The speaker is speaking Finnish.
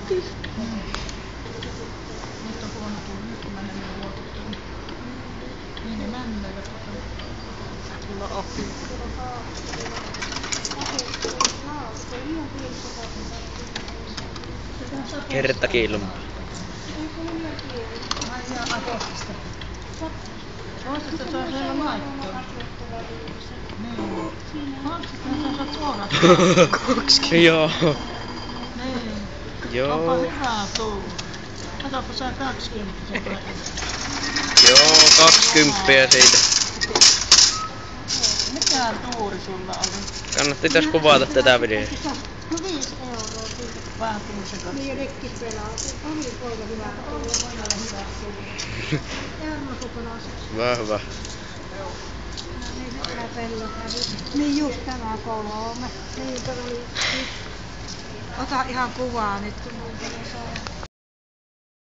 Nyt on huono tuuli, nyt mä menen luotettu. Niin ne männöivät tulla ohi. Kertakilma. Ai postista. Postista saa siellä maittoa. Niin. Postista saa suoraan. 20. Joo. Niin. Joo. Onpa hyvää tuuli. Katsopa sä 20 päivä. Joo, 20 siitä. Mikään tuuri sulla oli. Kannatti tässä kuvata tätä videota. No 5 euroa siitä. Vähän kuusikas. Niin rekki pelaa. Oli poika hyvä. Oli pojalle hyvä tuuli. Jarno kokonaiseksi. Vahva. No niin, nyt nää pellot hävisi. Niin just tämä 3. Niin, oli. Ota ihan kuvaa nyt, kun mun saa.